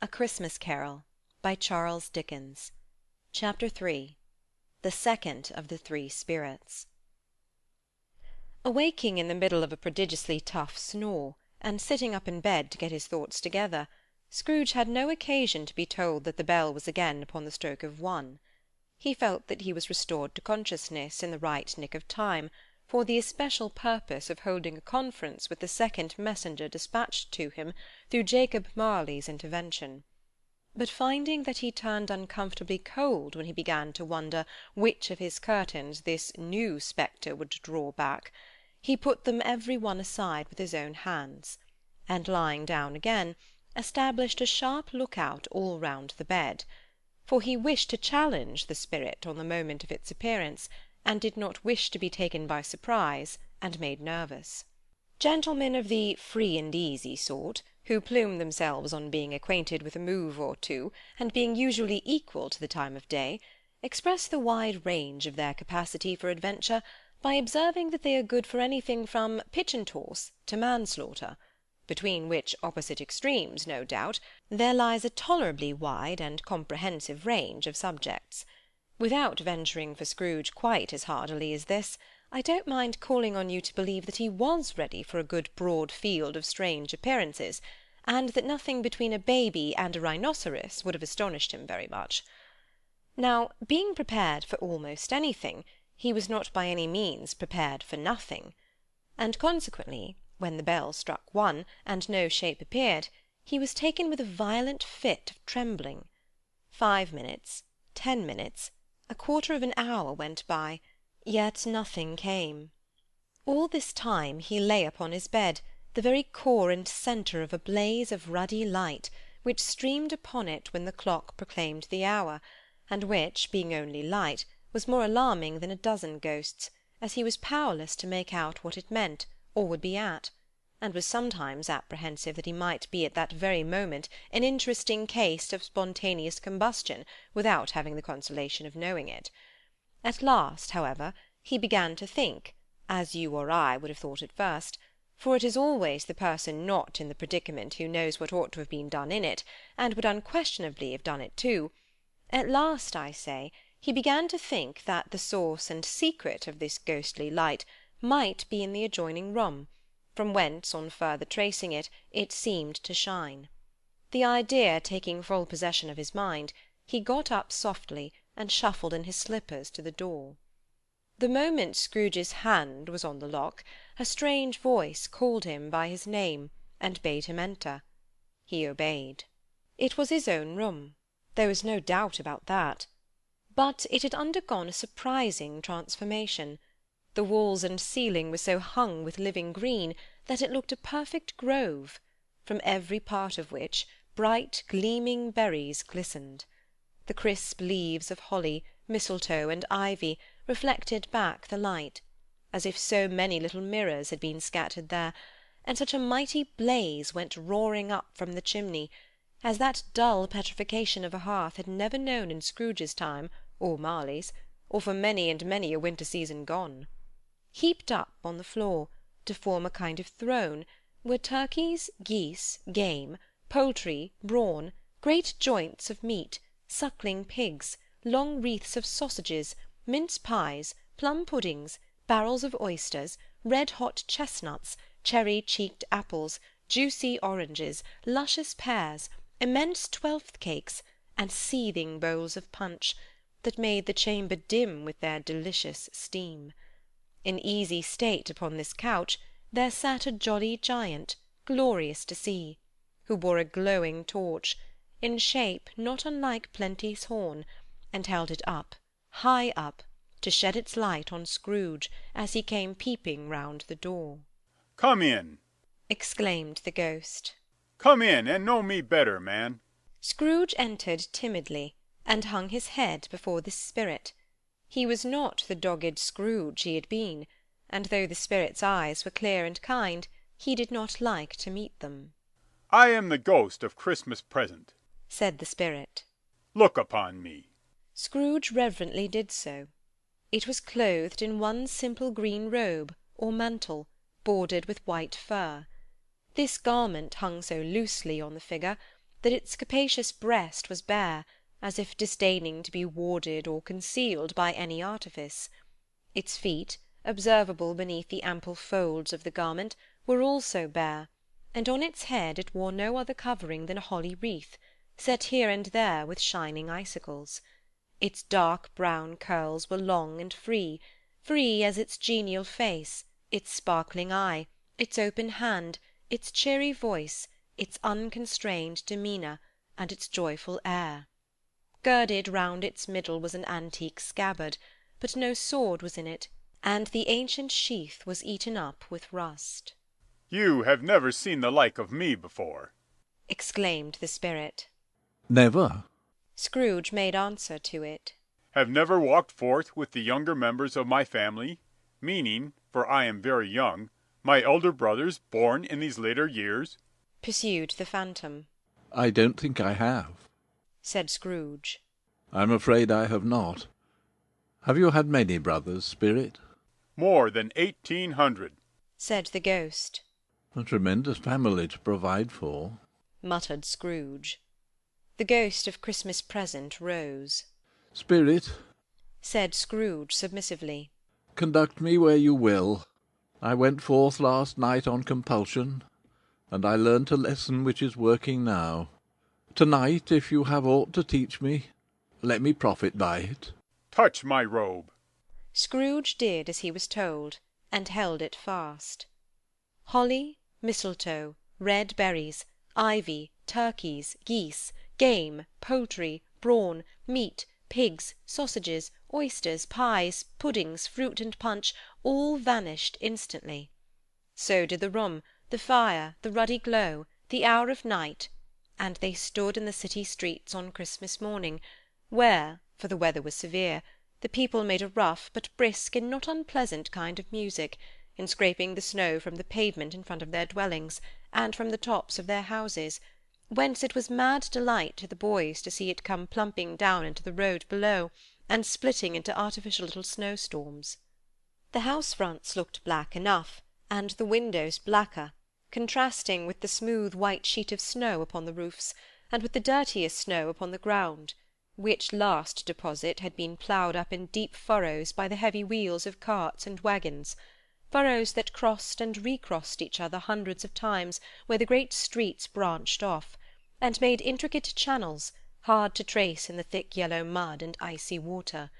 A Christmas Carol by Charles Dickens. Chapter 3. The Second of the Three Spirits. Awaking in the middle of a prodigiously tough snore, and sitting up in bed to get his thoughts together, Scrooge had no occasion to be told that the bell was again upon the stroke of 1. He felt that he was restored to consciousness in the right nick of time, for the especial purpose of holding a conference with the second messenger dispatched to him through Jacob Marley's intervention. But finding that he turned uncomfortably cold when he began to wonder which of his curtains this new spectre would draw back, he put them every one aside with his own hands, and lying down again, established a sharp look-out all round the bed, for he wished to challenge the spirit on the moment of its appearance, and did not wish to be taken by surprise and made nervous. Gentlemen of the free-and-easy sort, who plume themselves on being acquainted with a move or two, and being usually equal to the time of day, express the wide range of their capacity for adventure by observing that they are good for anything from pitch-and-toss to manslaughter, between which opposite extremes, no doubt, there lies a tolerably wide and comprehensive range of subjects. Without venturing for Scrooge quite as hardily as this, I don't mind calling on you to believe that he was ready for a good broad field of strange appearances, and that nothing between a baby and a rhinoceros would have astonished him very much. Now, being prepared for almost anything, he was not by any means prepared for nothing, and consequently, when the bell struck 1, and no shape appeared, he was taken with a violent fit of trembling. 5 minutes, 10 minutes, a quarter of an hour went by, yet nothing came. All this time he lay upon his bed, the very core and centre of a blaze of ruddy light, which streamed upon it when the clock proclaimed the hour, and which, being only light, was more alarming than a dozen ghosts, as he was powerless to make out what it meant, or would be at, and was sometimes apprehensive that he might be at that very moment an interesting case of spontaneous combustion without having the consolation of knowing it. At last, however, he began to think, as you or I would have thought at first, for it is always the person not in the predicament who knows what ought to have been done in it, and would unquestionably have done it too. At last, I say, he began to think that the source and secret of this ghostly light might be in the adjoining room, from whence, on further tracing it, it seemed to shine. The idea taking full possession of his mind, he got up softly, and shuffled in his slippers to the door. The moment Scrooge's hand was on the lock, a strange voice called him by his name, and bade him enter. He obeyed. It was his own room. There was no doubt about that. But it had undergone a surprising transformation. The walls and ceiling were so hung with living green that it looked a perfect grove, from every part of which bright gleaming berries glistened. The crisp leaves of holly, mistletoe, and ivy reflected back the light, as if so many little mirrors had been scattered there, and such a mighty blaze went roaring up from the chimney, as that dull petrification of a hearth had never known in Scrooge's time, or Marley's, or for many and many a winter season gone. Heaped up on the floor, to form a kind of throne, were turkeys, geese, game, poultry, brawn, great joints of meat, suckling pigs, long wreaths of sausages, mince-pies, plum-puddings, barrels of oysters, red-hot chestnuts, cherry-cheeked apples, juicy oranges, luscious pears, immense twelfth-cakes, and seething bowls of punch, that made the chamber dim with their delicious steam. In easy state upon this couch there sat a jolly giant, glorious to see, who bore a glowing torch, in shape not unlike Plenty's horn, and held it up, high up, to shed its light on Scrooge as he came peeping round the door. "Come in," exclaimed the ghost. "Come in, and know me better, man." Scrooge entered timidly, and hung his head before this spirit. He was not the dogged Scrooge he had been, and though the spirit's eyes were clear and kind, he did not like to meet them. "I am the ghost of Christmas Present," said the spirit. "Look upon me." Scrooge reverently did so. It was clothed in one simple green robe, or mantle, bordered with white fur. This garment hung so loosely on the figure, that its capacious breast was bare, as if disdaining to be warded or concealed by any artifice. Its feet, observable beneath the ample folds of the garment, were also bare, and on its head it wore no other covering than a holly wreath, set here and there with shining icicles. Its dark brown curls were long and free, free as its genial face, its sparkling eye, its open hand, its cheery voice, its unconstrained demeanour, and its joyful air. Girded round its middle was an antique scabbard, but no sword was in it, and the ancient sheath was eaten up with rust. You have never seen the like of me before, exclaimed the spirit. Never. Scrooge made answer to it. Have never walked forth with the younger members of my family, meaning, for I am very young, my elder brothers born in these later years? Pursued the phantom. I don't think I have. Said Scrooge. I'm afraid I have not. Have you had many brothers, Spirit? More than 1800. Said the ghost. A tremendous family to provide for, muttered Scrooge. The ghost of Christmas Present rose. Spirit, said Scrooge submissively, conduct me where you will. I went forth last night on compulsion, and I learnt a lesson which is working now. To-night, if you have aught to teach me, let me profit by it. Touch my robe. Scrooge did as he was told, and held it fast. Holly, mistletoe, red berries, ivy, turkeys, geese, game, poultry, brawn, meat, pigs, sausages, oysters, pies, puddings, fruit, and punch, all vanished instantly. So did the room, the fire, the ruddy glow, the hour of night, and they stood in the city streets on Christmas morning, where, for the weather was severe, the people made a rough but brisk and not unpleasant kind of music, in scraping the snow from the pavement in front of their dwellings, and from the tops of their houses, whence it was mad delight to the boys to see it come plumping down into the road below, and splitting into artificial little snowstorms. The house-fronts looked black enough, and the windows blacker, contrasting with the smooth white sheet of snow upon the roofs, and with the dirtiest snow upon the ground, which last deposit had been ploughed up in deep furrows by the heavy wheels of carts and waggons, furrows that crossed and recrossed each other hundreds of times where the great streets branched off, and made intricate channels, hard to trace in the thick yellow mud and icy water.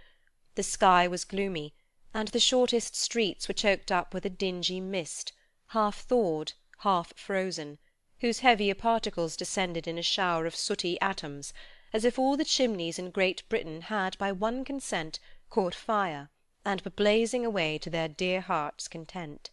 The sky was gloomy, and the shortest streets were choked up with a dingy mist, half thawed, half frozen, whose heavier particles descended in a shower of sooty atoms, as if all the chimneys in Great Britain had by one consent caught fire, and were blazing away to their dear hearts' content.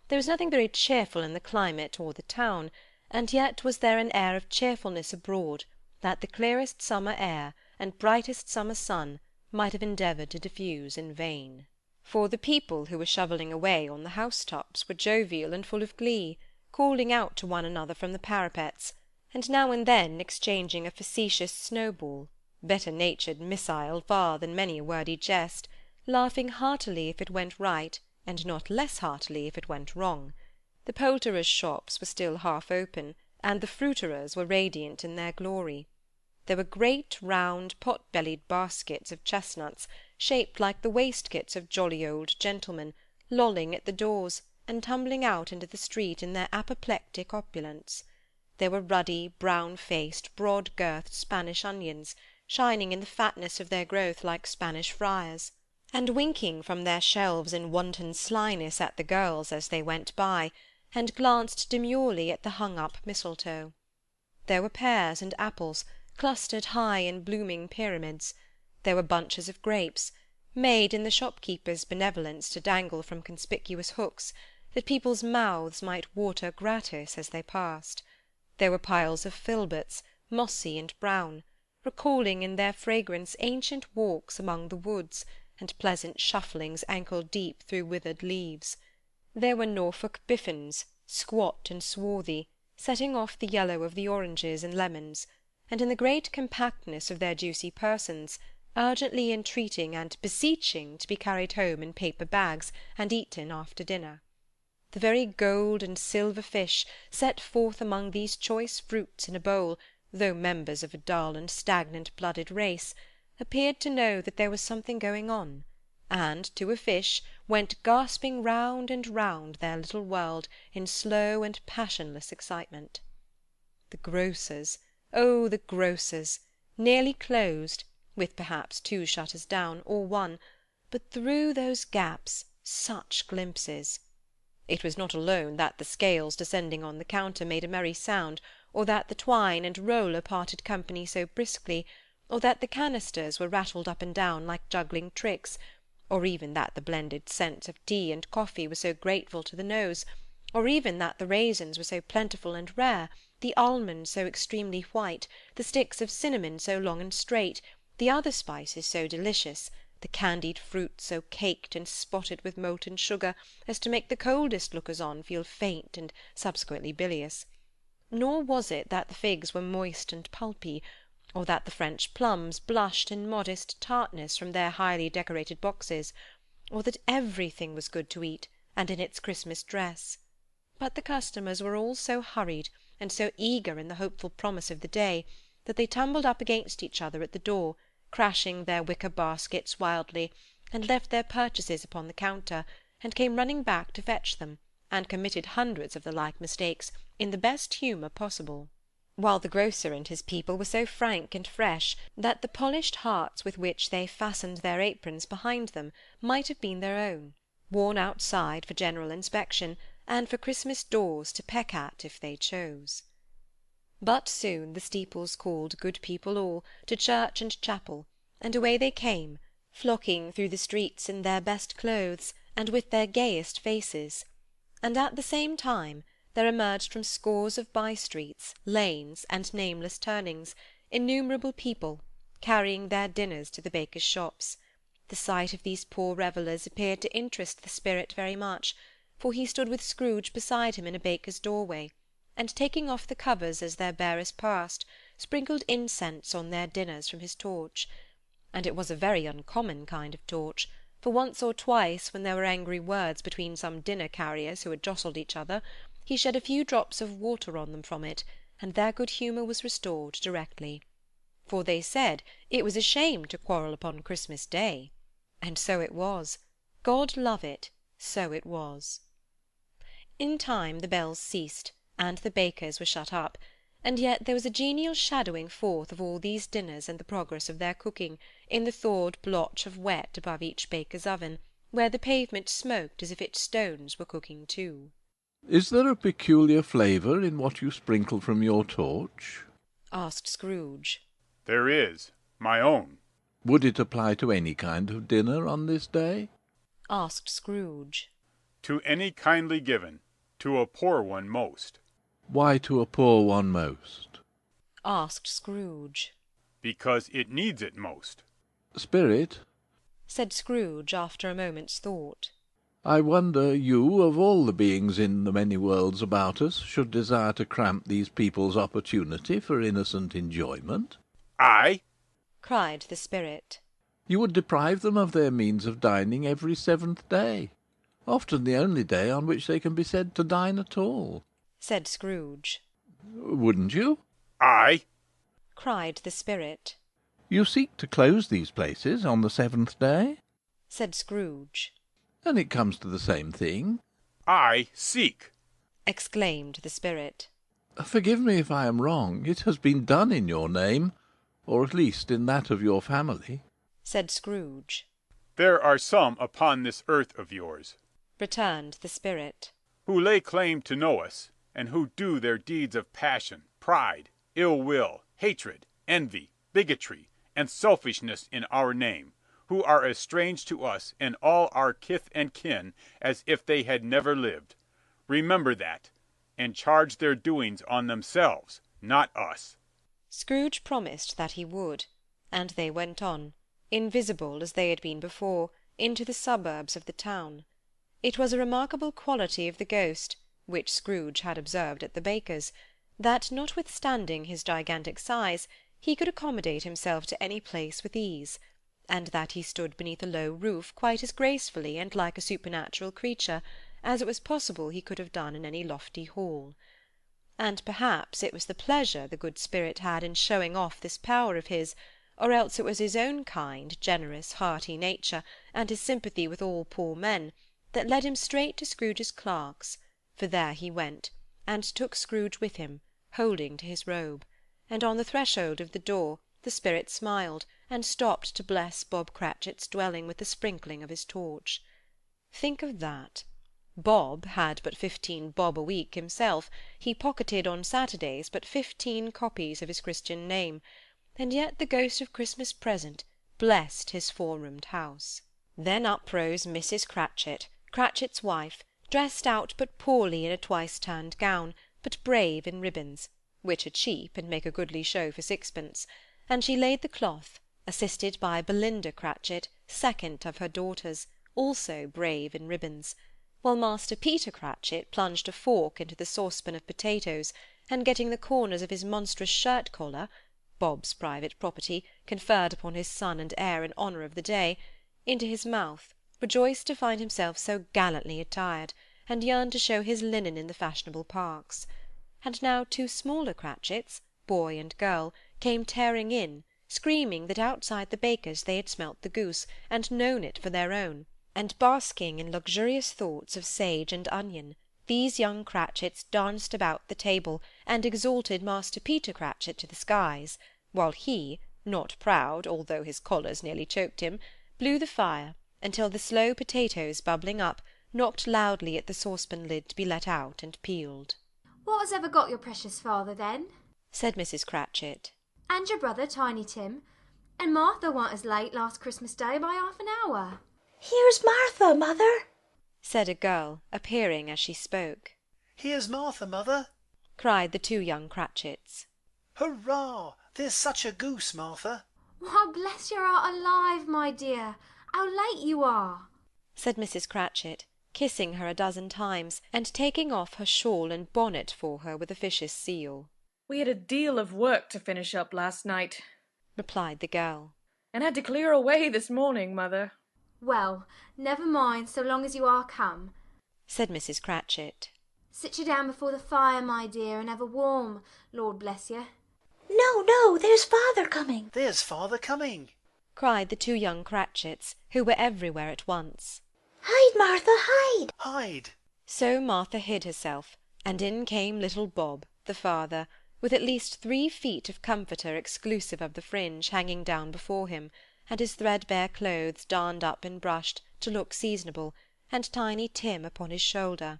There was nothing very cheerful in the climate or the town, and yet was there an air of cheerfulness abroad that the clearest summer air and brightest summer sun might have endeavoured to diffuse in vain. For the people who were shovelling away on the housetops were jovial and full of glee, calling out to one another from the parapets, and now and then exchanging a facetious snowball, better-natured missile far than many a wordy jest, laughing heartily if it went right, and not less heartily if it went wrong. The poulterers' shops were still half open, and the fruiterers were radiant in their glory. There were great round pot-bellied baskets of chestnuts, shaped like the waistcoats of jolly old gentlemen, lolling at the doors, and tumbling out into the street in their apoplectic opulence. There were ruddy, brown-faced, broad-girthed Spanish onions, shining in the fatness of their growth like Spanish friars, and winking from their shelves in wanton slyness at the girls as they went by, and glanced demurely at the hung-up mistletoe. There were pears and apples, clustered high in blooming pyramids. There were bunches of grapes, made in the shopkeepers' benevolence to dangle from conspicuous hooks, that people's mouths might water gratis as they passed. There were piles of filberts, mossy and brown, recalling in their fragrance ancient walks among the woods, and pleasant shufflings ankle-deep through withered leaves. There were Norfolk biffins, squat and swarthy, setting off the yellow of the oranges and lemons, and in the great compactness of their juicy persons, urgently entreating and beseeching to be carried home in paper bags and eaten after dinner. The very gold and silver fish set forth among these choice fruits in a bowl though members of a dull and stagnant-blooded race, appeared to know that there was something going on, and, to a fish, went gasping round and round their little world in slow and passionless excitement. The grocers, oh, the grocers! Nearly closed, with perhaps 2 shutters down, or 1, but through those gaps such glimpses! It was not alone that the scales descending on the counter made a merry sound, or that the twine and roller parted company so briskly, or that the canisters were rattled up and down like juggling tricks, or even that the blended scents of tea and coffee were so grateful to the nose, or even that the raisins were so plentiful and rare, the almonds so extremely white, the sticks of cinnamon so long and straight, the other spices so delicious, the candied fruit so caked and spotted with molten sugar as to make the coldest lookers-on feel faint and subsequently bilious. Nor was it that the figs were moist and pulpy, or that the French plums blushed in modest tartness from their highly decorated boxes, or that everything was good to eat, and in its Christmas dress. But the customers were all so hurried, and so eager in the hopeful promise of the day, that they tumbled up against each other at the door, crashing their wicker baskets wildly, and left their purchases upon the counter, and came running back to fetch them, and committed hundreds of the like mistakes, in the best humour possible; while the grocer and his people were so frank and fresh that the polished hearts with which they fastened their aprons behind them might have been their own, worn outside for general inspection, and for Christmas doors to peck at if they chose. But soon the steeples called good people all to church and chapel, and away they came, flocking through the streets in their best clothes and with their gayest faces, and at the same time there emerged from scores of by-streets, lanes, and nameless turnings, innumerable people, carrying their dinners to the bakers' shops. The sight of these poor revellers appeared to interest the spirit very much, for he stood with Scrooge beside him in a baker's doorway, and taking off the covers as their bearers passed, sprinkled incense on their dinners from his torch. And it was a very uncommon kind of torch, for once or twice, when there were angry words between some dinner-carriers who had jostled each other, he shed a few drops of water on them from it, and their good humour was restored directly. For they said it was a shame to quarrel upon Christmas Day. And so it was. God love it, so it was. In time the bells ceased, and the bakers were shut up, and yet there was a genial shadowing forth of all these dinners and the progress of their cooking, in the thawed blotch of wet above each baker's oven, where the pavement smoked as if its stones were cooking too. Is there a peculiar flavour in what you sprinkle from your torch? Asked Scrooge. There is. My own. Would it apply to any kind of dinner on this day? Asked Scrooge. To any kindly given. To a poor one most. Why to a poor one most? Asked Scrooge. Because it needs it most. Spirit, said Scrooge after a moment's thought, I wonder you, of all the beings in the many worlds about us, should desire to cramp these people's opportunity for innocent enjoyment. I? cried the spirit. You would deprive them of their means of dining every 7th day, often the only day on which they can be said to dine at all, said Scrooge. Wouldn't you? I? cried the spirit. You seek to close these places on the 7th day, said Scrooge. and it comes to the same thing. I seek. exclaimed the spirit. Forgive me if I am wrong. It has been done in your name, or at least in that of your family, said Scrooge. There are some upon this earth of yours, returned the spirit, who lay claim to know us, and who do their deeds of passion, pride, ill will, hatred, envy, bigotry, and selfishness in our name, who are as strange to us and all our kith and kin as if they had never lived. Remember that, and charge their doings on themselves, not us. Scrooge promised that he would, and they went on, invisible as they had been before, into the suburbs of the town. It was a remarkable quality of the ghost, which Scrooge had observed at the baker's, that, notwithstanding his gigantic size, he could accommodate himself to any place with ease, and that he stood beneath a low roof quite as gracefully and like a supernatural creature as it was possible he could have done in any lofty hall. and perhaps it was the pleasure the good spirit had in showing off this power of his, or else it was his own kind, generous, hearty nature, and his sympathy with all poor men, that led him straight to Scrooge's clerk's, for there he went, and took Scrooge with him, holding to his robe, and on the threshold of the door the spirit smiled, and stopped to bless Bob Cratchit's dwelling with the sprinkling of his torch. Think of that! Bob had but 15 bob a week himself, he pocketed on Saturdays but 15 copies of his Christian name, and yet the ghost of Christmas Present blessed his 4-roomed house. Then up rose Mrs. Cratchit, Cratchit's wife, dressed out but poorly in a twice-turned gown, but brave in ribbons, which are cheap and make a goodly show for 6pence, and she laid the cloth, assisted by Belinda Cratchit, second of her daughters, also brave in ribbons, while Master Peter Cratchit plunged a fork into the saucepan of potatoes, and getting the corners of his monstrous shirt-collar, Bob's private property, conferred upon his son and heir in honour of the day, into his mouth, rejoiced to find himself so gallantly attired, and yearned to show his linen in the fashionable parks. And now 2 smaller Cratchits, boy and girl, came tearing in, screaming that outside the baker's they had smelt the goose, and known it for their own, and basking in luxurious thoughts of sage and onion, these young Cratchits danced about the table, and exalted Master Peter Cratchit to the skies, while he, not proud, although his collars nearly choked him, blew the fire, until the slow potatoes bubbling up, knocked loudly at the saucepan lid to be let out and peeled. "What has ever got your precious father, then?" said Mrs. Cratchit. "And your brother, Tiny Tim? And Martha warn't as late last Christmas Day by half an hour." "Here's Martha, mother," said a girl, appearing as she spoke. "Here's Martha, mother," cried the 2 young Cratchits. "Hurrah! There's such a goose, Martha." "Why, bless your heart alive, my dear, how late you are!" said Mrs. Cratchit, kissing her a dozen times, and taking off her shawl and bonnet for her with officious zeal. "We had a deal of work to finish up last night," replied the girl, "and had to clear away this morning, mother." "Well, never mind, so long as you are come," said Mrs. Cratchit. "Sit you down before the fire, my dear, and have a warm, Lord bless you." "No, no, there's father coming." "There's father coming," cried the 2 young Cratchits, who were everywhere at once. "Hide, Martha, hide." "Hide." So Martha hid herself, and in came little Bob, the father, with at least 3 feet of comforter exclusive of the fringe hanging down before him, and his threadbare clothes darned up and brushed to look seasonable, and Tiny Tim upon his shoulder.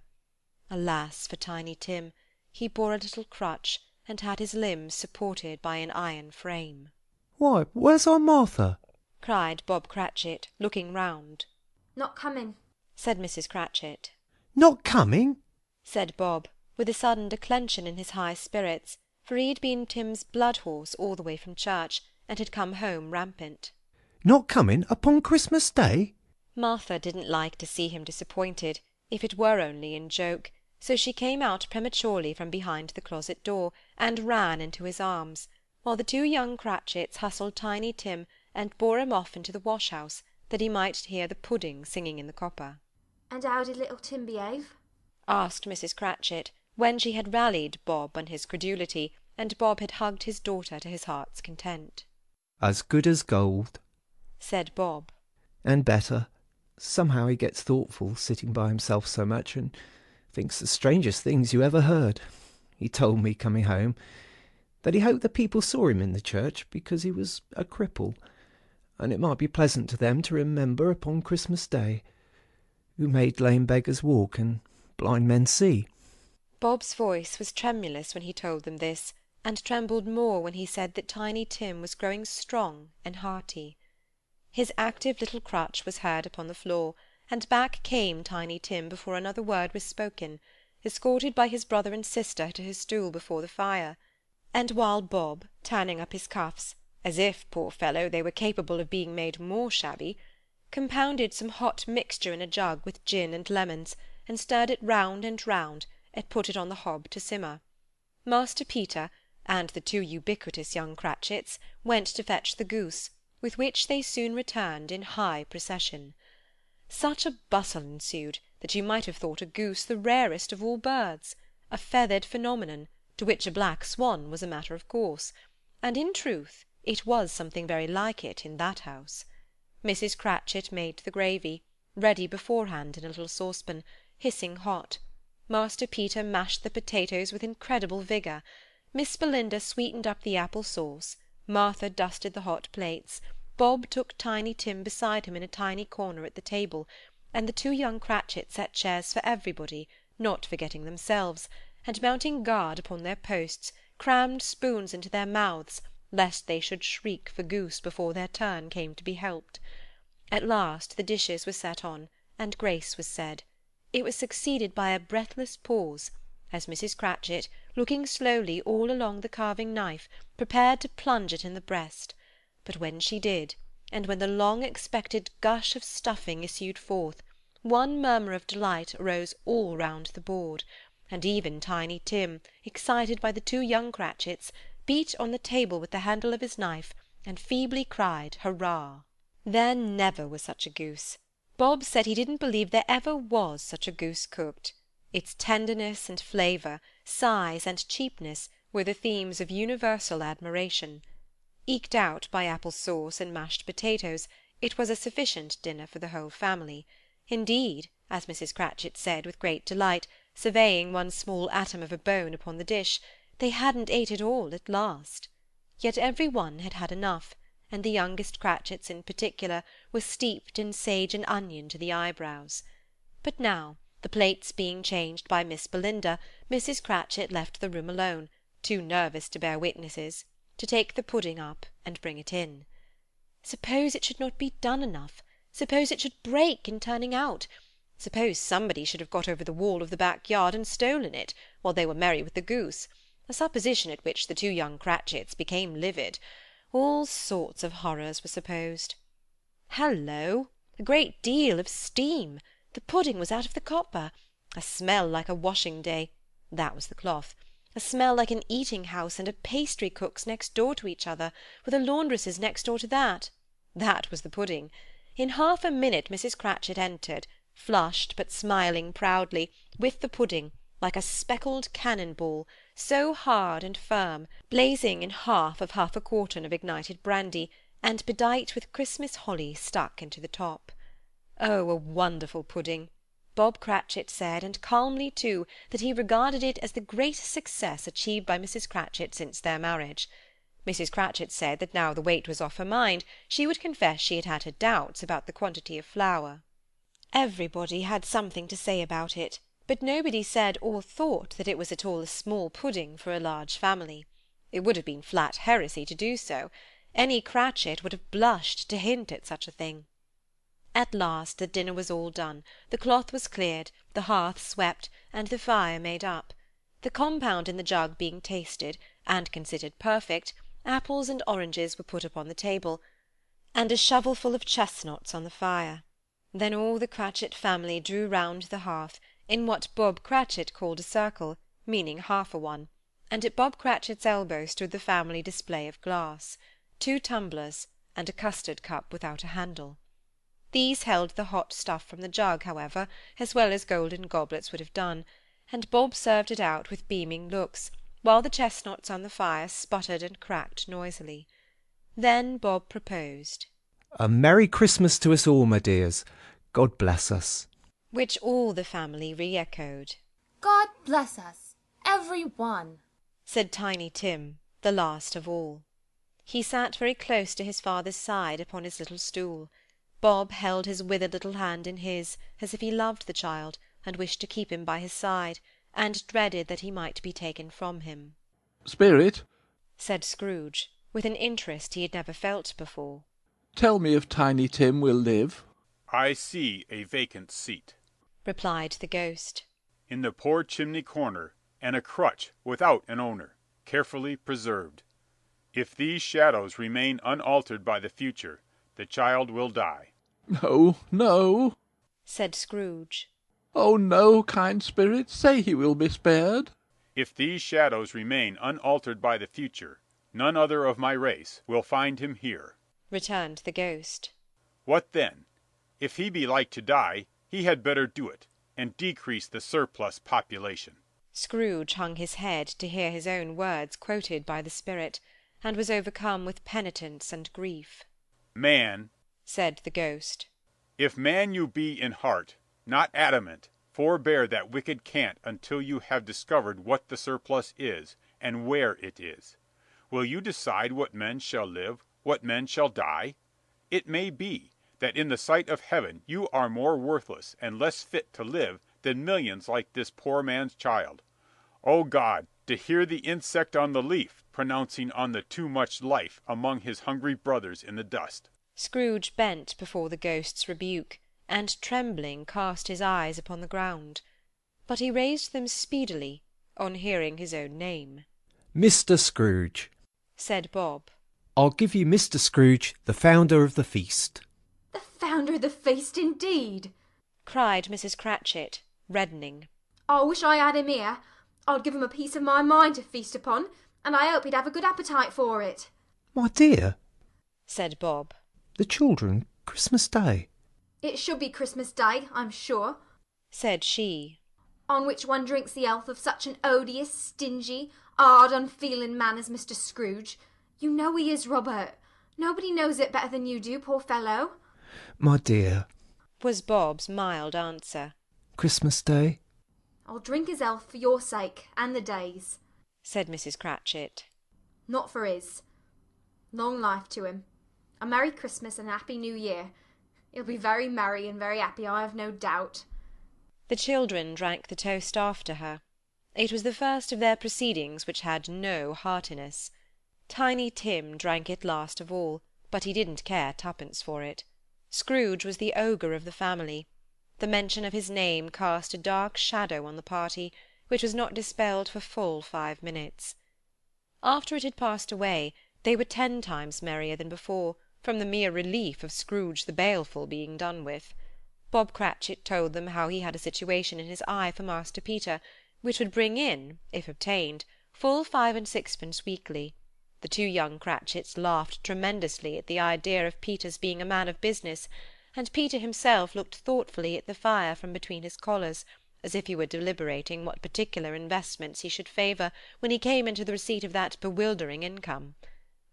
Alas for Tiny Tim! He bore a little crutch, and had his limbs supported by an iron frame. "Why, where's our Martha?" cried Bob Cratchit, looking round. "Not coming," said Mrs. Cratchit. "Not coming?" said Bob, with a sudden declension in his high spirits, for he had been Tim's blood-horse all the way from church, and had come home rampant. "Not coming upon Christmas Day?" Martha didn't like to see him disappointed, if it were only in joke, so she came out prematurely from behind the closet door, and ran into his arms, while the 2 young Cratchits hustled Tiny Tim, and bore him off into the wash-house, that he might hear the pudding singing in the copper. "And how did little Tim behave?" asked Mrs. Cratchit, when she had rallied Bob on his credulity, and Bob had hugged his daughter to his heart's content. "As good as gold," said Bob. "and better. Somehow he gets thoughtful, sitting by himself so much, and thinks the strangest things you ever heard. He told me, coming home, that he hoped the people saw him in the church, because he was a cripple, and it might be pleasant to them to remember upon Christmas Day, who made lame beggars walk and blind men see." Bob's voice was tremulous when he told them this, and trembled more when he said that Tiny Tim was growing strong and hearty. His active little crutch was heard upon the floor, and back came Tiny Tim before another word was spoken, escorted by his brother and sister to his stool before the fire, and while Bob, turning up his cuffs, as if, poor fellow, they were capable of being made more shabby, compounded some hot mixture in a jug with gin and lemons, and stirred it round and round, and put it on the hob to simmer. Master Peter and the 2 ubiquitous young Cratchits went to fetch the goose, with which they soon returned in high procession. Such a bustle ensued that you might have thought a goose the rarest of all birds, a feathered phenomenon, to which a black swan was a matter of course, and in truth it was something very like it in that house. Mrs. Cratchit made the gravy, ready beforehand in a little saucepan, hissing hot. Master Peter mashed the potatoes with incredible vigour. Miss Belinda sweetened up the apple sauce. Martha dusted the hot plates. Bob took Tiny Tim beside him in a tiny corner at the table, and the two young Cratchits set chairs for everybody, not forgetting themselves, and mounting guard upon their posts, crammed spoons into their mouths, lest they should shriek for goose before their turn came to be helped. At last the dishes were set on, and grace was said. It was succeeded by a breathless pause, as Mrs. Cratchit, looking slowly all along the carving knife, prepared to plunge it in the breast. But when she did, and when the long-expected gush of stuffing issued forth, one murmur of delight arose all round the board, and even Tiny Tim, excited by the two young Cratchits, beat on the table with the handle of his knife, and feebly cried hurrah. There never was such a goose. Bob said he didn't believe there ever was such a goose cooked. Its tenderness and flavour, size and cheapness, were the themes of universal admiration. Eked out by apple sauce and mashed potatoes, it was a sufficient dinner for the whole family. Indeed, as Mrs. Cratchit said with great delight, surveying one small atom of a bone upon the dish, they hadn't ate it all at last. Yet every one had had enough, and the youngest Cratchits in particular were steeped in sage and onion to the eyebrows. But now, the plates being changed by Miss Belinda, Mrs. Cratchit left the room alone, too nervous to bear witnesses, to take the pudding up and bring it in. Suppose it should not be done enough! Suppose it should break in turning out! Suppose somebody should have got over the wall of the back-yard and stolen it, while they were merry with the goose, a supposition at which the two young Cratchits became livid. All sorts of horrors were supposed. Hallo! A great deal of steam! The pudding was out of the copper. A smell like a washing-day. That was the cloth. A smell like an eating-house and a pastry-cook's next door to each other, with a laundress's next door to that. That was the pudding. In half a minute Mrs. Cratchit entered, flushed but smiling proudly, with the pudding, like a speckled cannon-ball, so hard and firm, blazing in half a quartern of ignited brandy, and bedight with Christmas holly stuck into the top. Oh, a wonderful pudding! Bob Cratchit said, and calmly too, that he regarded it as the greatest success achieved by Mrs. Cratchit since their marriage. Mrs. Cratchit said that now the weight was off her mind, she would confess she had had her doubts about the quantity of flour. Everybody had something to say about it, but nobody said or thought that it was at all a small pudding for a large family. It would have been flat heresy to do so. Any Cratchit would have blushed to hint at such a thing. At last the dinner was all done, the cloth was cleared, the hearth swept, and the fire made up. The compound in the jug being tasted, and considered perfect, apples and oranges were put upon the table, and a shovelful of chestnuts on the fire. Then all the Cratchit family drew round the hearth, in what Bob Cratchit called a circle, meaning half a one, and at Bob Cratchit's elbow stood the family display of glass, 2 tumblers, and a custard-cup without a handle. These held the hot stuff from the jug, however, as well as golden goblets would have done, and Bob served it out with beaming looks, while the chestnuts on the fire sputtered and cracked noisily. Then Bob proposed, "A Merry Christmas to us all, my dears. God bless us." which all the family re-echoed. God bless us, every one, said Tiny Tim, the last of all. He sat very close to his father's side upon his little stool. Bob held his withered little hand in his, as if he loved the child, and wished to keep him by his side, and dreaded that he might be taken from him. "Spirit," said Scrooge, with an interest he had never felt before, "tell me if Tiny Tim will live." I see a vacant seat replied the ghost. in the poor chimney corner, and a crutch without an owner, carefully preserved. If these shadows remain unaltered by the future, the child will die. "No, no." said Scrooge. "Oh, no, kind spirit, say he will be spared." If these shadows remain unaltered by the future, none other of my race will find him here. returned the ghost. What then? If he be like to die, he had better do it, and decrease the surplus population. Scrooge hung his head to hear his own words quoted by the spirit, and was overcome with penitence and grief. Man, said the ghost, if man you be in heart, not adamant, forbear that wicked cant until you have discovered what the surplus is, and where it is. Will you decide what men shall live, what men shall die? It may be, that in the sight of heaven you are more worthless and less fit to live than millions like this poor man's child. O God, to hear the insect on the leaf pronouncing on the too much life among his hungry brothers in the dust. Scrooge bent before the ghost's rebuke, and trembling cast his eyes upon the ground. But he raised them speedily, on hearing his own name. Mr. Scrooge, said Bob. I'll give you Mr. Scrooge, the founder of the feast. The founder of the feast, indeed! cried Mrs. Cratchit, reddening. I wish I had him here. I'd give him a piece of my mind to feast upon, and I hope he'd have a good appetite for it. My dear, said Bob. The children, Christmas Day. It should be Christmas Day, I'm sure, said she, on which one drinks the health of such an odious, stingy, hard, unfeeling man as Mr. Scrooge. You know he is, Robert. Nobody knows it better than you do, poor fellow. My dear, was Bob's mild answer. Christmas Day. I'll drink his health for your sake, and the day's, said Mrs. Cratchit. Not for his. Long life to him. A Merry Christmas and a Happy New Year. He'll be very merry and very happy, I have no doubt. The children drank the toast after her. It was the first of their proceedings which had no heartiness. Tiny Tim drank it last of all, but he didn't care twopence for it. Scrooge was the ogre of the family. The mention of his name cast a dark shadow on the party, which was not dispelled for full 5 minutes. After it had passed away, they were 10 times merrier than before, from the mere relief of Scrooge the Baleful being done with. Bob Cratchit told them how he had a situation in his eye for Master Peter, which would bring in, if obtained, full 5 and 6pence weekly. The 2 young Cratchits laughed tremendously at the idea of Peter's being a man of business, and Peter himself looked thoughtfully at the fire from between his collars, as if he were deliberating what particular investments he should favour when he came into the receipt of that bewildering income.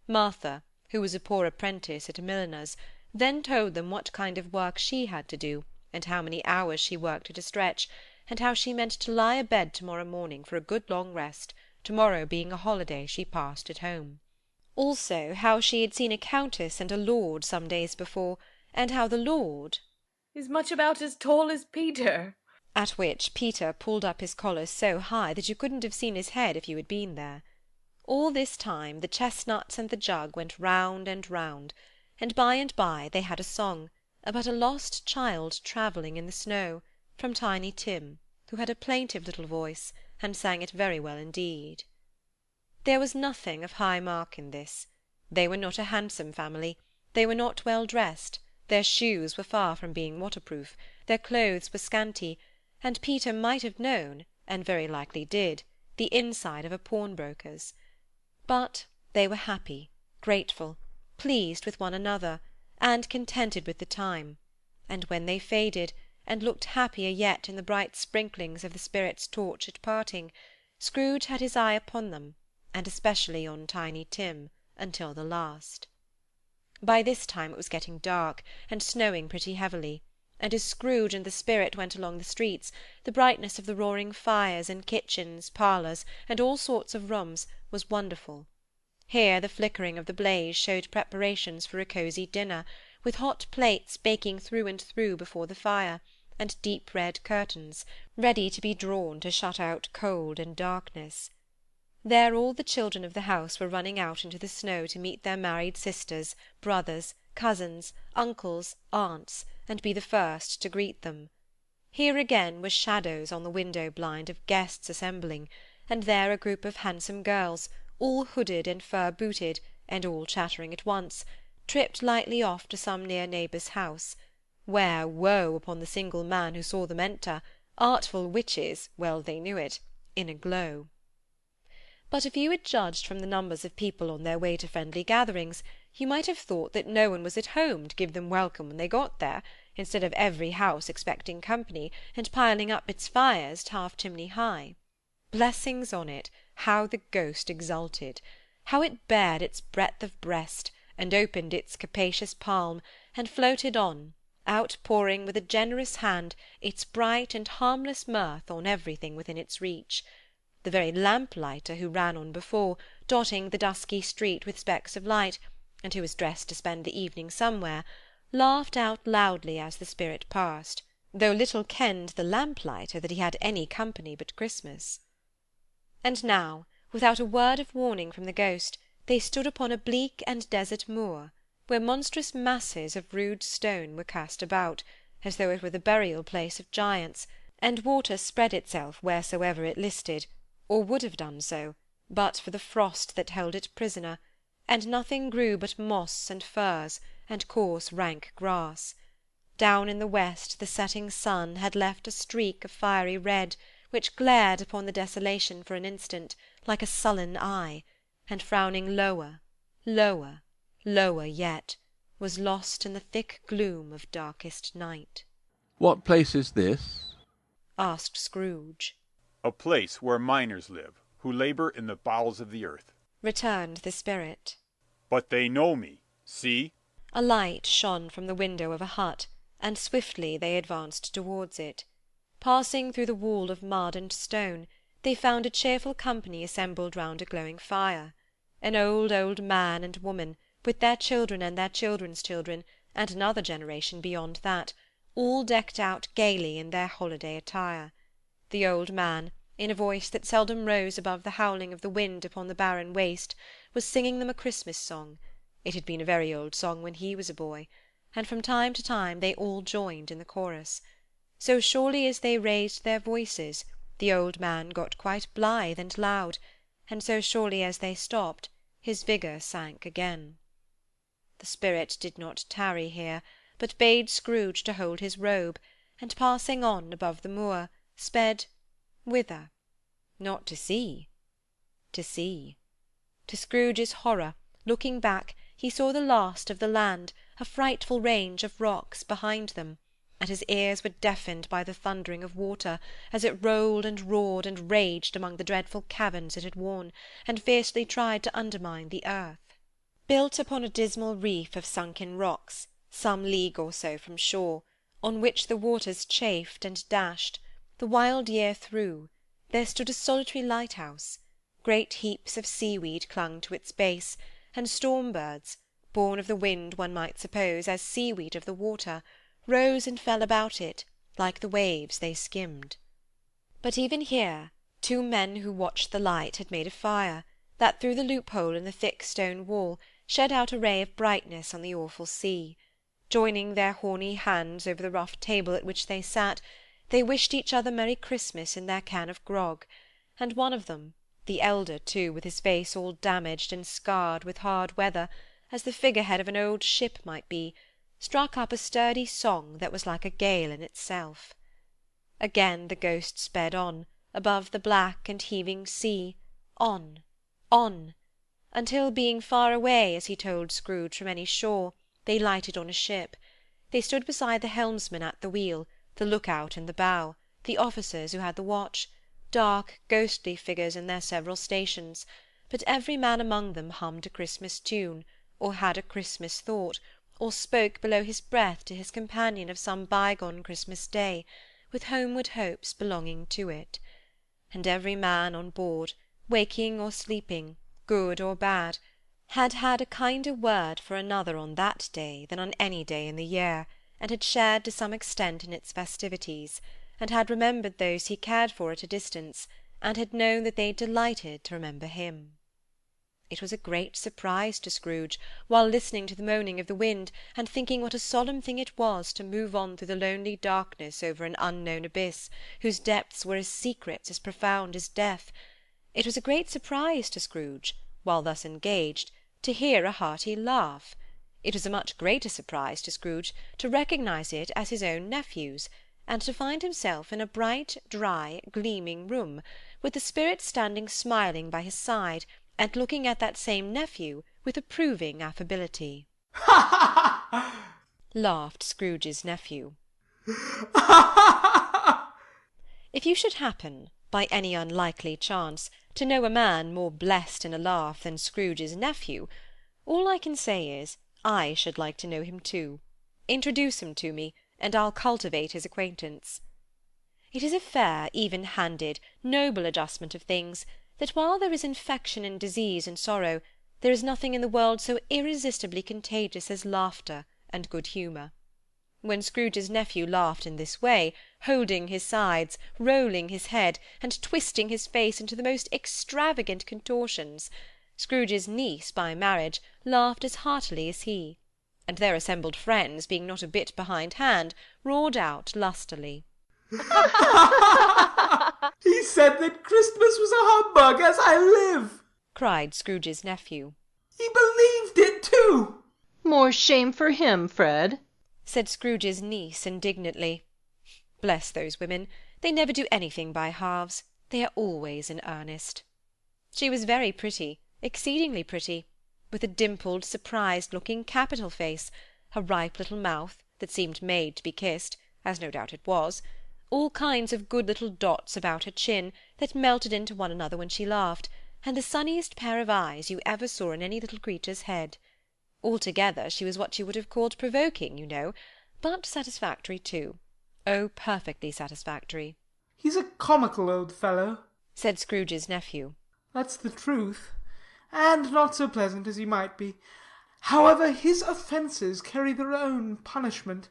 Martha, who was a poor apprentice at a milliner's, then told them what kind of work she had to do, and how many hours she worked at a stretch, and how she meant to lie abed to-morrow morning for a good long rest, to-morrow being a holiday she passed at home. Also how she had seen a countess and a lord some days before, and how the lord is much about as tall as Peter. At which Peter pulled up his collar so high that you couldn't have seen his head if you had been there. All this time the chestnuts and the jug went round, and by they had a song about a lost child travelling in the snow, from Tiny Tim, who had a plaintive little voice, and sang it very well indeed. There was nothing of high mark in this. They were not a handsome family, they were not well dressed, their shoes were far from being waterproof, their clothes were scanty, and Peter might have known, and very likely did, the inside of a pawnbroker's. But they were happy, grateful, pleased with one another, and contented with the time, and when they faded, and looked happier yet in the bright sprinklings of the spirit's torch at parting, Scrooge had his eye upon them, and especially on Tiny Tim, until the last. By this time it was getting dark, and snowing pretty heavily, and as Scrooge and the spirit went along the streets, the brightness of the roaring fires in kitchens, parlours, and all sorts of rooms, was wonderful. Here the flickering of the blaze showed preparations for a cosy dinner, with hot plates baking through and through before the fire, and deep red curtains, ready to be drawn to shut out cold and darkness. There all the children of the house were running out into the snow to meet their married sisters, brothers, cousins, uncles, aunts, and be the first to greet them. Here again were shadows on the window-blind of guests assembling, and there a group of handsome girls, all hooded and fur-booted, and all chattering at once, tripped lightly off to some near neighbour's house, where woe upon the single man who saw them enter, artful witches, well they knew it, in a glow. But if you had judged from the numbers of people on their way to friendly gatherings, you might have thought that no one was at home to give them welcome when they got there, instead of every house expecting company, and piling up its fires half chimney high. blessings on it, how the ghost exulted! How it bared its breadth of breast, and opened its capacious palm, and floated on, outpouring with a generous hand its bright and harmless mirth on everything within its reach. The very lamplighter who ran on before, dotting the dusky street with specks of light, and who was dressed to spend the evening somewhere, laughed out loudly as the spirit passed, though little kenned the lamplighter that he had any company but Christmas. And now, without a word of warning from the ghost, they stood upon a bleak and desert moor, where monstrous masses of rude stone were cast about, as though it were the burial place of giants, and water spread itself wheresoever it listed, or would have done so, but for the frost that held it prisoner, and nothing grew but moss and furze, and coarse rank grass. Down in the west the setting sun had left a streak of fiery red, which glared upon the desolation for an instant, like a sullen eye, and frowning lower, lower, lower yet, was lost in the thick gloom of darkest night. What place is this? Asked Scrooge. A place where miners live, who labour in the bowels of the earth. Returned the spirit. But they know me. See! A light shone from the window of a hut, and swiftly they advanced towards it. Passing through the wall of mud and stone, they found a cheerful company assembled round a glowing fire. An old man and woman, with their children and their children's children, and another generation beyond that, all decked out gaily in their holiday attire. The old man, in a voice that seldom rose above the howling of the wind upon the barren waste, was singing them a Christmas song. It had been a very old song when he was a boy, and from time to time they all joined in the chorus. So surely as they raised their voices, the old man got quite blithe and loud, and so surely as they stopped, his vigour sank again. The spirit did not tarry here, but bade Scrooge to hold his robe, and passing on above the moor, sped whither? Not to see. To see. To Scrooge's horror, looking back, he saw the last of the land, a frightful range of rocks behind them, and his ears were deafened by the thundering of water, as it rolled and roared and raged among the dreadful caverns it had worn, and fiercely tried to undermine the earth. Built upon a dismal reef of sunken rocks, some league or so from shore, on which the waters chafed and dashed, the wild year through, there stood a solitary lighthouse. Great heaps of seaweed clung to its base, and storm-birds, born of the wind one might suppose as seaweed of the water, rose and fell about it, like the waves they skimmed. But even here 2 men who watched the light had made a fire, that through the loophole in the thick stone wall shed out a ray of brightness on the awful sea. Joining their horny hands over the rough table at which they sat, they wished each other Merry Christmas in their can of grog, and one of them, the elder too, with his face all damaged and scarred with hard weather, as the figurehead of an old ship might be, struck up a sturdy song that was like a gale in itself. Again the ghost sped on, above the black and heaving sea, on, until, being far away, as he told Scrooge, from any shore, they lighted on a ship. They stood beside the helmsman at the wheel, the look-out in the bow, the officers who had the watch, dark, ghostly figures in their several stations, but every man among them hummed a Christmas tune, or had a Christmas thought, or spoke below his breath to his companion of some bygone Christmas day, with homeward hopes belonging to it. And every man on board, waking or sleeping, good or bad, had had a kinder word for another on that day than on any day in the year, and had shared to some extent in its festivities, and had remembered those he cared for at a distance, and had known that they delighted to remember him. It was a great surprise to Scrooge, while listening to the moaning of the wind, and thinking what a solemn thing it was to move on through the lonely darkness over an unknown abyss, whose depths were as secrets as profound as death. It was a great surprise to Scrooge, while thus engaged, to hear a hearty laugh. It was a much greater surprise to Scrooge to recognise it as his own nephew's, and to find himself in a bright, dry, gleaming room, with the spirit standing smiling by his side, and looking at that same nephew with approving affability. Laughed Scrooge's nephew. If you should happen, by any unlikely chance, to know a man more blessed in a laugh than Scrooge's nephew, all I can say is, I should like to know him too. Introduce him to me, and I'll cultivate his acquaintance. It is a fair, even-handed, noble adjustment of things, that while there is infection and disease and sorrow, there is nothing in the world so irresistibly contagious as laughter and good humour. When Scrooge's nephew laughed in this way, holding his sides, rolling his head, and twisting his face into the most extravagant contortions, Scrooge's niece, by marriage, laughed as heartily as he, and their assembled friends, being not a bit behindhand, roared out lustily. He said that Christmas was a humbug, as I live! Cried Scrooge's nephew. He believed it too! More shame for him, Fred, said Scrooge's niece indignantly. Bless those women! They never do anything by halves. They are always in earnest. She was very pretty, exceedingly pretty, with a dimpled, surprised-looking, capital face, a ripe little mouth, that seemed made to be kissed, as no doubt it was, all kinds of good little dots about her chin, that melted into one another when she laughed, and the sunniest pair of eyes you ever saw in any little creature's head. Altogether she was what you would have called provoking, you know, but satisfactory too. Oh, perfectly satisfactory. He's a comical old fellow, said Scrooge's nephew. That's the truth, and not so pleasant as he might be. However, his offences carry their own punishment,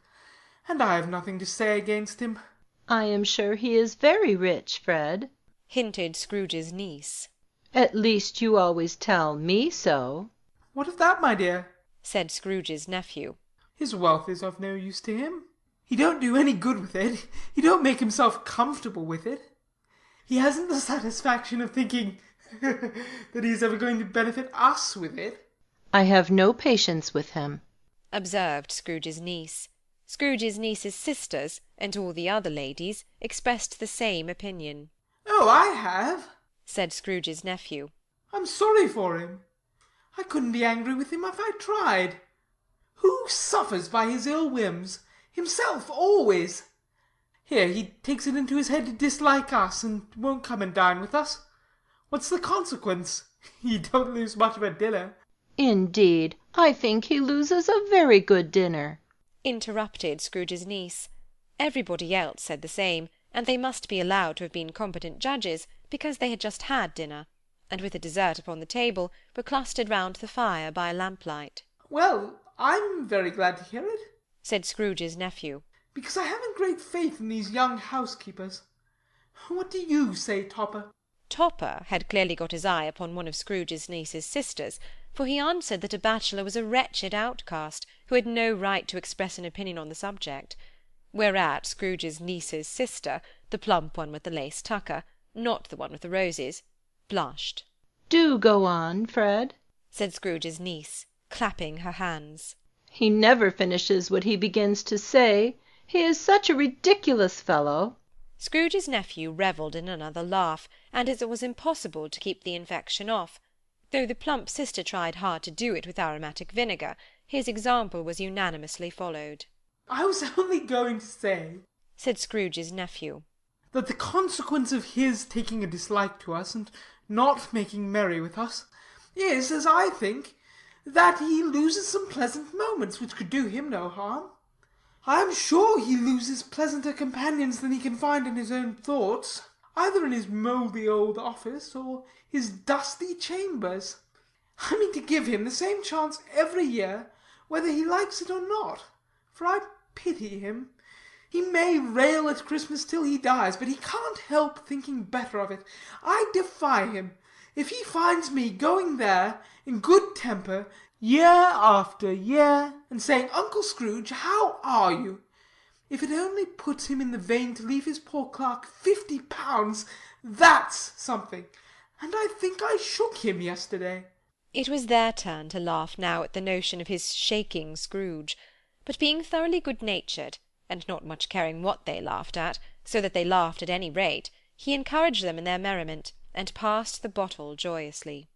and I have nothing to say against him. I am sure he is very rich, Fred, hinted Scrooge's niece. At least you always tell me so. What of that, my dear? Said Scrooge's nephew. His wealth is of no use to him. He don't do any good with it. He don't make himself comfortable with it. He hasn't the satisfaction of thinking that he is ever going to benefit us with it. I have no patience with him, observed Scrooge's niece. Scrooge's niece's sisters, and all the other ladies, expressed the same opinion. Oh, I have, said Scrooge's nephew. I'm sorry for him. I couldn't be angry with him if I tried. Who suffers by his ill whims? Himself, always. Here, he takes it into his head to dislike us, and won't come and dine with us. What's the consequence? He don't lose much of a dinner. Indeed, I think he loses a very good dinner, interrupted Scrooge's niece. Everybody else said the same, and they must be allowed to have been competent judges, because they had just had dinner, and with the dessert upon the table, were clustered round the fire by lamplight. Well, I'm very glad to hear it, said Scrooge's nephew, because I haven't great faith in these young housekeepers. What do you say, Topper? Topper had clearly got his eye upon one of Scrooge's niece's sisters, for he answered that a bachelor was a wretched outcast, who had no right to express an opinion on the subject. Whereat Scrooge's niece's sister, the plump one with the lace tucker, not the one with the roses, blushed. Do go on, Fred, said Scrooge's niece, clapping her hands. He never finishes what he begins to say. He is such a ridiculous fellow. Scrooge's nephew revelled in another laugh, and as it was impossible to keep the infection off, though the plump sister tried hard to do it with aromatic vinegar, his example was unanimously followed. I was only going to say, said Scrooge's nephew, that the consequence of his taking a dislike to us, and not making merry with us, is, as I think, that he loses some pleasant moments which could do him no harm. I am sure he loses pleasanter companions than he can find in his own thoughts, either in his mouldy old office or his dusty chambers. I mean to give him the same chance every year, whether he likes it or not, for I pity him. He may rail at Christmas till he dies, but he can't help thinking better of it. I defy him. If he finds me going there in good temper year after year, and saying, Uncle Scrooge, how are you? If it only puts him in the vein to leave his poor clerk £50, that's something. And I think I shook him yesterday. It was their turn to laugh now at the notion of his shaking Scrooge, but being thoroughly good-natured, and not much caring what they laughed at, so that they laughed at any rate, he encouraged them in their merriment, and passed the bottle joyously.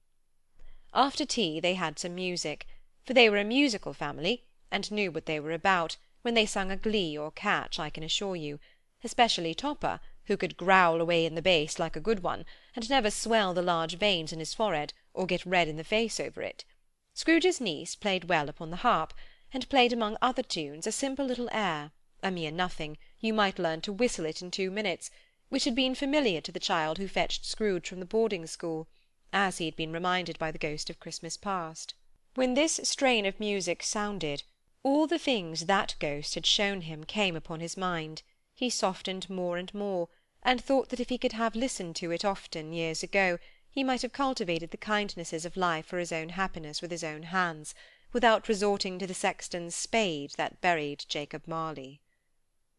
After tea they had some music, for they were a musical family, and knew what they were about, when they sung a glee or catch, I can assure you, especially Topper, who could growl away in the bass like a good one, and never swell the large veins in his forehead, or get red in the face over it. Scrooge's niece played well upon the harp, and played among other tunes a simple little air, a mere nothing, you might learn to whistle it in 2 minutes, which had been familiar to the child who fetched Scrooge from the boarding-school, as he had been reminded by the ghost of Christmas past. When this strain of music sounded, all the things that ghost had shown him came upon his mind. He softened more and more, and thought that if he could have listened to it often years ago, he might have cultivated the kindnesses of life for his own happiness with his own hands, without resorting to the sexton's spade that buried Jacob Marley.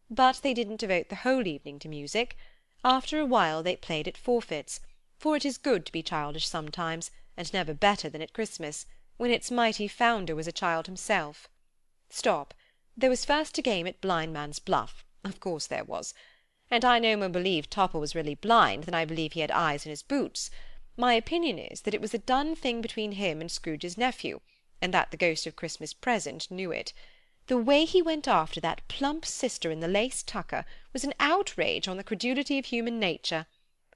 But they didn't devote the whole evening to music. After a while they played at forfeits, for it is good to be childish sometimes, and never better than at Christmas, when its mighty founder was a child himself. Stop, there was first a game at blindman's buff, of course there was, and I no more believe Topper was really blind than I believe he had eyes in his boots. My opinion is that it was a done thing between him and Scrooge's nephew, and that the ghost of Christmas Present knew it. The way he went after that plump sister in the lace tucker was an outrage on the credulity of human nature,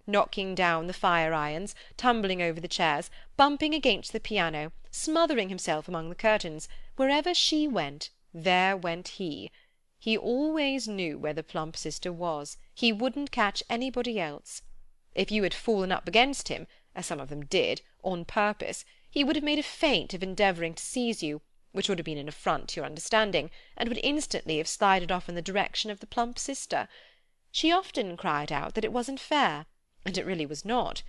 knocking down the fire-irons, tumbling over the chairs, bumping against the piano, smothering himself among the curtains. Wherever she went, there went he. He always knew where the plump sister was. He wouldn't catch anybody else. If you had fallen up against him, as some of them did, on purpose, he would have made a feint of endeavouring to seize you, which would have been an affront to your understanding, and would instantly have slided off in the direction of the plump sister. She often cried out that it wasn't fair, and it really was not.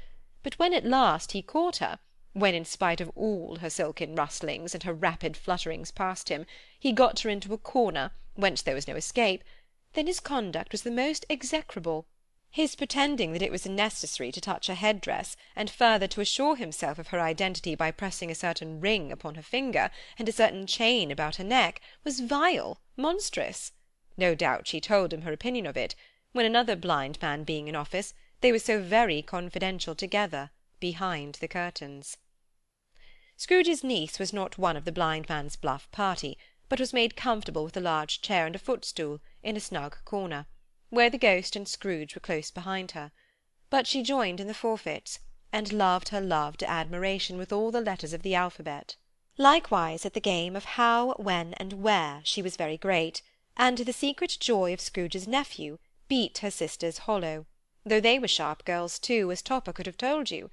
But when at last he caught her, when, in spite of all her silken rustlings and her rapid flutterings past him, he got her into a corner, whence there was no escape, then his conduct was the most execrable. His pretending that it was necessary to touch her head-dress, and further to assure himself of her identity by pressing a certain ring upon her finger, and a certain chain about her neck, was vile, monstrous. No doubt she told him her opinion of it, when another blind man being in office, they were so very confidential together, behind the curtains. Scrooge's niece was not one of the blind man's bluff party, but was made comfortable with a large chair and a footstool, in a snug corner, where the ghost and Scrooge were close behind her. But she joined in the forfeits, and loved her love to admiration with all the letters of the alphabet. Likewise at the game of how, when, and where, she was very great, and to the secret joy of Scrooge's nephew, beat her sisters hollow, though they were sharp girls too, as Topper could have told you.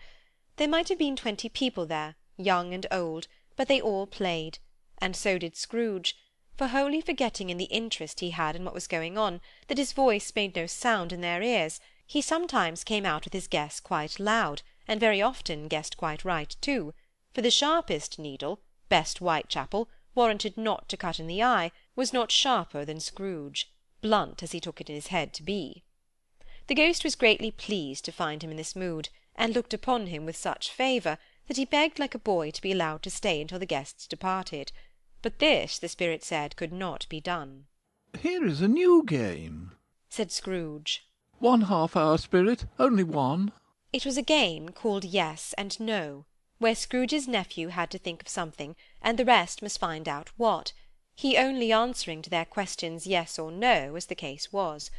There might have been 20 people there, young and old, but they all played, and so did Scrooge, for wholly forgetting in the interest he had in what was going on, that his voice made no sound in their ears, he sometimes came out with his guess quite loud, and very often guessed quite right too, for the sharpest needle, best Whitechapel, warranted not to cut in the eye, was not sharper than Scrooge, blunt as he took it in his head to be. The ghost was greatly pleased to find him in this mood, and looked upon him with such favour, that he begged like a boy to be allowed to stay until the guests departed. But this, the spirit said, could not be done. "Here is a new game," said Scrooge. "1 half-hour, Spirit, only one." It was a game called Yes and No, where Scrooge's nephew had to think of something, and the rest must find out what, he only answering to their questions yes or no, as the case was.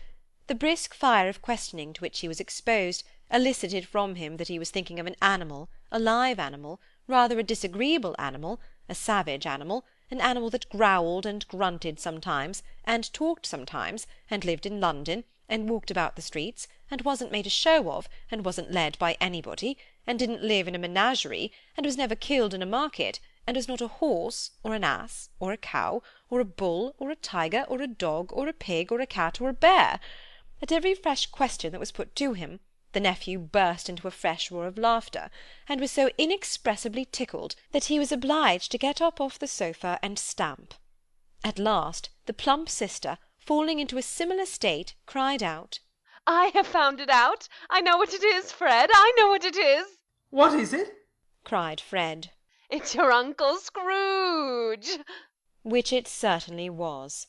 The brisk fire of questioning to which he was exposed elicited from him that he was thinking of an animal, a live animal, rather a disagreeable animal, a savage animal, an animal that growled and grunted sometimes, and talked sometimes, and lived in London, and walked about the streets, and wasn't made a show of, and wasn't led by anybody, and didn't live in a menagerie, and was never killed in a market, and was not a horse, or an ass, or a cow, or a bull, or a tiger, or a dog, or a pig, or a cat, or a bear. At every fresh question that was put to him, the nephew burst into a fresh roar of laughter, and was so inexpressibly tickled that he was obliged to get up off the sofa and stamp. At last the plump sister, falling into a similar state, cried out, I have found it out. I know what it is, Fred. I know what it is. What is it? cried Fred. It's your Uncle Scrooge. Which it certainly was.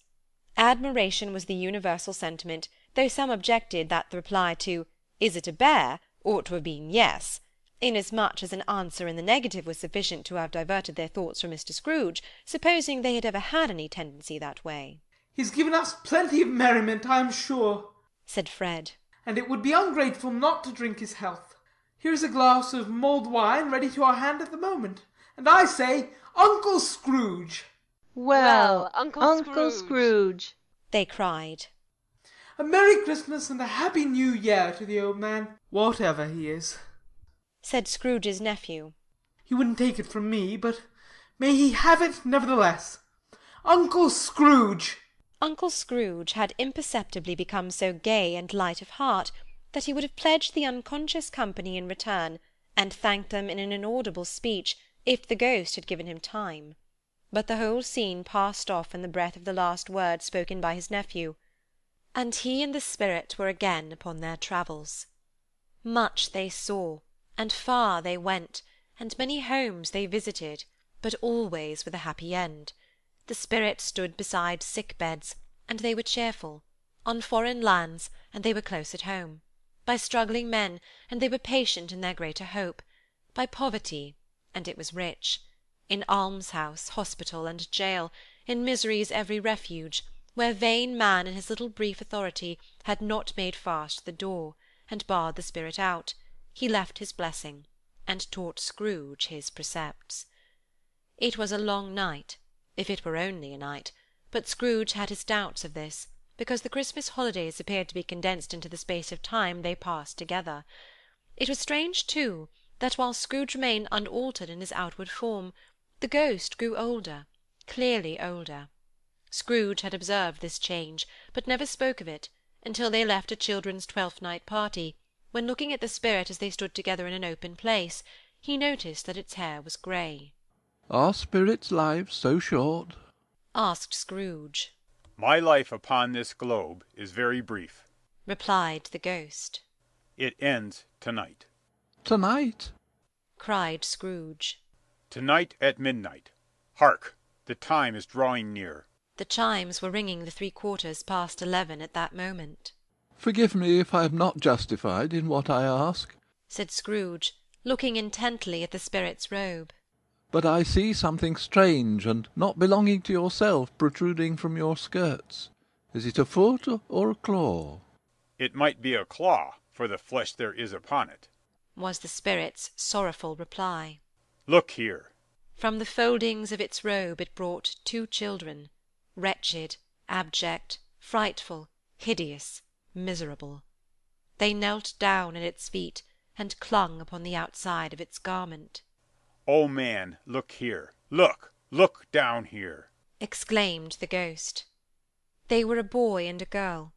Admiration was the universal sentiment, though some objected that the reply to "Is it a bear?" ought to have been yes, inasmuch as an answer in the negative was sufficient to have diverted their thoughts from Mr. Scrooge, supposing they had ever had any tendency that way. He's given us plenty of merriment, I am sure, said Fred. and it would be ungrateful not to drink his health. Here's a glass of mulled wine ready to our hand at the moment, and I say, Uncle Scrooge! Well, Uncle Scrooge, they cried. A Merry Christmas and a Happy New Year to the old man, whatever he is, said Scrooge's nephew. He wouldn't take it from me, but may he have it nevertheless. Uncle Scrooge! Uncle Scrooge had imperceptibly become so gay and light of heart that he would have pledged the unconscious company in return, and thanked them in an inaudible speech, if the ghost had given him time. But the whole scene passed off in the breath of the last word spoken by his nephew, and he and the spirit were again upon their travels. Much they saw, and far they went, and many homes they visited, but always with a happy end. The spirit stood beside sick beds, and they were cheerful; on foreign lands, and they were close at home; by struggling men, and they were patient in their greater hope; by poverty, and it was rich; in almshouse, hospital, and jail, in misery's every refuge, where vain man in his little brief authority had not made fast the door, and barred the spirit out, he left his blessing, and taught Scrooge his precepts. It was a long night, if it were only a night, but Scrooge had his doubts of this, because the Christmas holidays appeared to be condensed into the space of time they passed together. It was strange, too, that while Scrooge remained unaltered in his outward form, the ghost grew older, clearly older. Scrooge had observed this change, but never spoke of it, until they left a children's Twelfth-night party, when, looking at the spirit as they stood together in an open place, he noticed that its hair was grey. Are spirits' lives so short? asked Scrooge. My life upon this globe is very brief, replied the ghost. It ends tonight. Tonight? cried Scrooge. Tonight at midnight. Hark! The time is drawing near. The chimes were ringing the 11:15 at that moment. Forgive me if I am not justified in what I ask, said Scrooge, looking intently at the spirit's robe. but I see something strange and not belonging to yourself protruding from your skirts. Is it a foot or a claw? It might be a claw, for the flesh there is upon it, was the spirit's sorrowful reply. Look here. From the foldings of its robe it brought 2 children, wretched, abject, frightful, hideous, miserable. They knelt down at its feet, and clung upon the outside of its garment. Oh, man, look here. Look down here, exclaimed the ghost. They were a boy and a girl,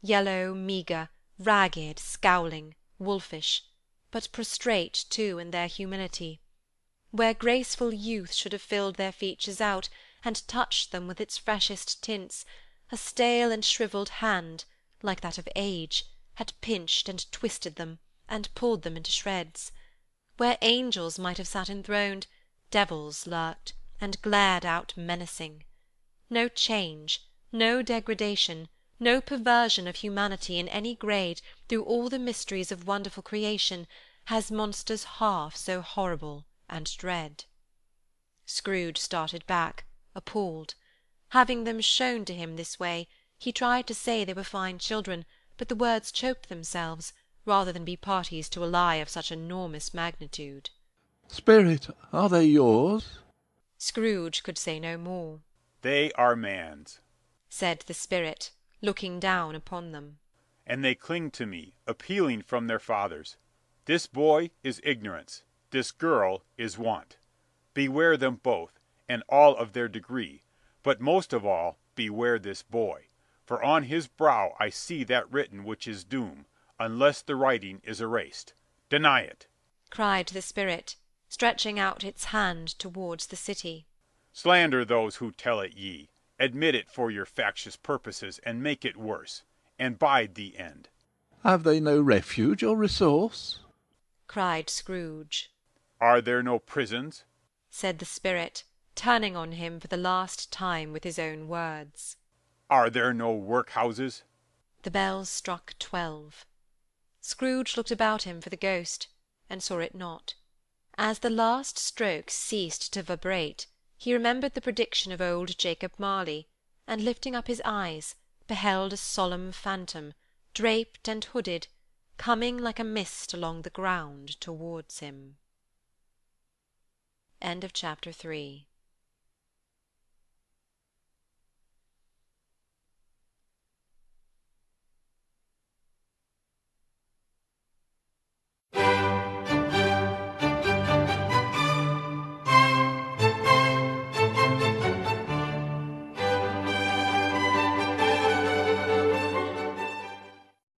yellow, meagre, ragged, scowling, wolfish, but prostrate, too, in their humility. Where graceful youth should have filled their features out, and touched them with its freshest tints, a stale and shrivelled hand, like that of age, had pinched and twisted them, and pulled them into shreds. Where angels might have sat enthroned, devils lurked, and glared out menacing. No change, no degradation, no perversion of humanity in any grade through all the mysteries of wonderful creation has monsters half so horrible and dread. Scrooge started back, appalled. Having them shown to him this way, he tried to say they were fine children, but the words choked themselves, rather than be parties to a lie of such enormous magnitude. Spirit, are they yours? Scrooge could say no more. They are man's, said the spirit, looking down upon them. And they cling to me, appealing from their fathers. This boy is ignorance, this girl is want. Beware them both, and all of their degree, but most of all beware this boy, for on his brow I see that written which is doom, unless the writing is erased. Deny it, cried the spirit, stretching out its hand towards the city. Slander those who tell it ye. Admit it for your factious purposes, and make it worse, and bide the end. Have they no refuge or resource? cried Scrooge. Are there no prisons? said the spirit, turning on him for the last time with his own words. Are there no workhouses? The bells struck 12. Scrooge looked about him for the ghost, and saw it not. As the last stroke ceased to vibrate, he remembered the prediction of old Jacob Marley, and lifting up his eyes, beheld a solemn phantom, draped and hooded, coming like a mist along the ground towards him. End of chapter 3.